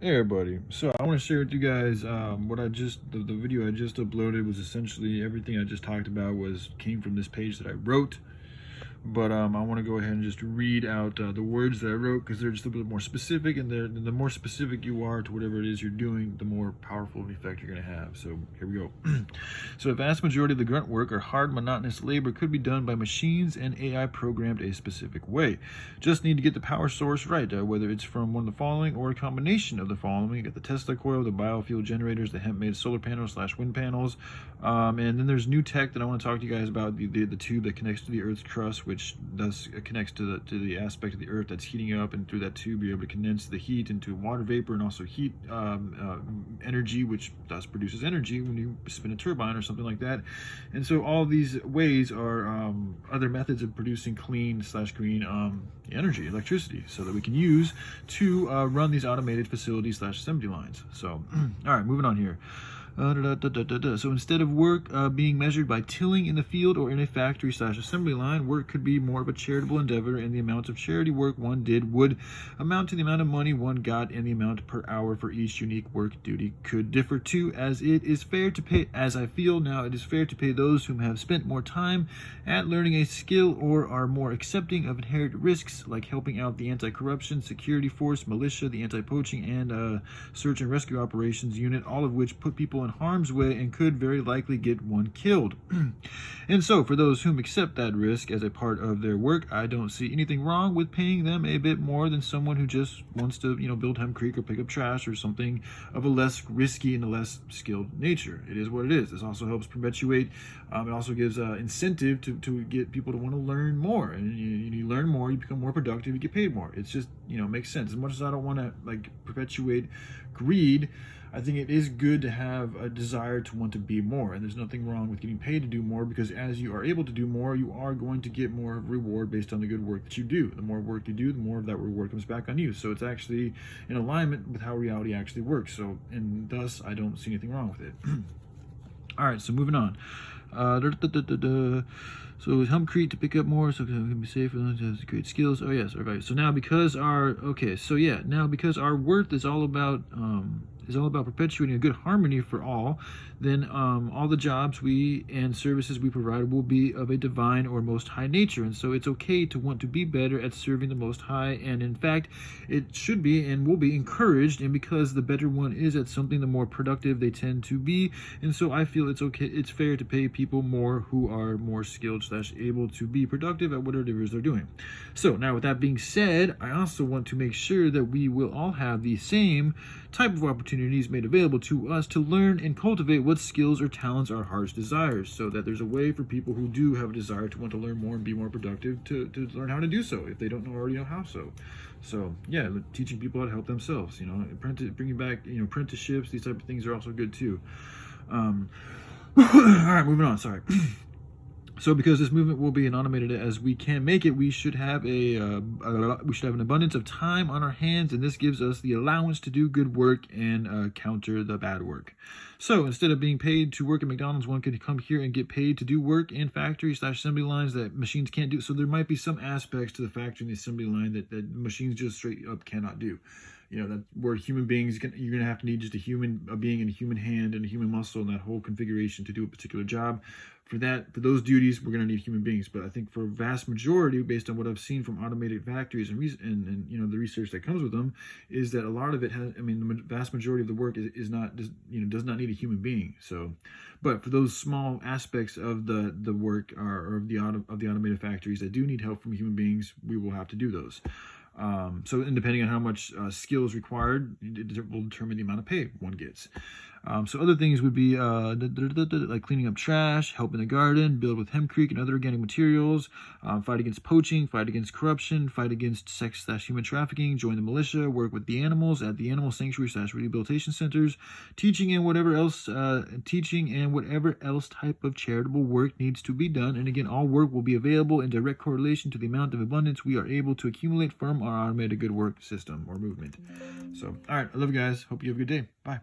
Hey everybody, so I want to share with you guys what the video I just uploaded was essentially everything I just talked about came from this page that I wrote. But I want to go ahead and just read out the words that I wrote because they're just a bit more specific, and the more specific you are to whatever it is you're doing, the more powerful of an effect you're going to have. So here we go. So a vast majority of the grunt work or hard, monotonous labor could be done by machines and AI programmed a specific way. Just need to get the power source right, whether it's from one of the following or a combination of the following. You get the Tesla coil, the biofuel generators, the hemp-made solar panels / wind panels, and then there's new tech that I want to talk to you guys about, the tube that connects to the Earth's crust, which connects to the aspect of the Earth that's heating up, and through that tube you're able to condense the heat into water vapor and also heat energy, which thus produces energy when you spin a turbine or something like that. And so all these ways are other methods of producing clean / green energy, electricity, so that we can use to run these automated facilities / assembly lines. So all right, moving on here. So instead of work being measured by tilling in the field or in a factory / assembly line, work could be more of a charitable endeavor, and the amount of charity work one did would amount to the amount of money one got, and the amount per hour for each unique work duty could differ too, as it is fair to pay, as I feel now, it is fair to pay those whom have spent more time at learning a skill or are more accepting of inherent risks, like helping out the anti-corruption, security force, militia, the anti-poaching, and search and rescue operations unit, all of which put people in harm's way and could very likely get one killed. And so for those whom accept that risk as a part of their work, I don't see anything wrong with paying them a bit more than someone who just wants to, build Hemp Creek or pick up trash or something of a less risky and a less skilled nature. It is what it is. This also helps perpetuate, it also gives incentive to get people to want to learn more, and you learn more, you become more productive, you get paid more. It's just, makes sense. As much as I don't want to perpetuate greed, I think it is good to have a desire to want to be more, and there's nothing wrong with getting paid to do more, because as you are able to do more, you are going to get more reward based on the good work that you do. The more work you do, the more of that reward comes back on you. So it's actually in alignment with how reality actually works. So, and thus, I don't see anything wrong with it. All right, so moving on. So Hemp Creek to pick up more, so it can be safe for those who have great skills. Oh yes, all right. So now because our worth is all about perpetuating a good harmony for all, then all the jobs and services we provide will be of a divine or most high nature. And so it's okay to want to be better at serving the most high, and in fact it should be and will be encouraged, and because the better one is at something, the more productive they tend to be. And so I feel it's fair to pay people more who are more skilled / able to be productive at whatever it is they're doing. So now, with that being said, I also want to make sure that we will all have the same type of opportunities made available to us to learn and cultivate what skills or talents our hearts desires, so that there's a way for people who do have a desire to want to learn more and be more productive to learn how to do so if they don't already know how. So yeah, teaching people how to help themselves, bringing back apprenticeships, these type of things are also good too. All right, moving on. Sorry. So because this movement will be as automated as we can make it, we should have an abundance of time on our hands, and this gives us the allowance to do good work and counter the bad work. So instead of being paid to work at McDonald's, one could come here and get paid to do work in factories / assembly lines that machines can't do. So there might be some aspects to the factory and the assembly line that machines just straight up cannot do. That where human beings, you're going to have to need just a being and a human hand and a human muscle and that whole configuration to do a particular job. For those duties, we're going to need human beings. But I think for a vast majority, based on what I've seen from automated factories and the research that comes with them, is that a lot of it the vast majority of the work does not need a human being. So, but for those small aspects of the work or of the automated factories that do need help from human beings, we will have to do those. So depending on how much skill is required, it will determine the amount of pay one gets. So other things would be like cleaning up trash, help in the garden, build with Hemp Creek and other organic materials, fight against poaching, fight against corruption, fight against sex / human trafficking, join the militia, work with the animals at the animal sanctuary / rehabilitation centers, teaching and whatever else type of charitable work needs to be done. And again, all work will be available in direct correlation to the amount of abundance we are able to accumulate from our automated good work system or movement. So, all right, I love you guys. Hope you have a good day. Bye.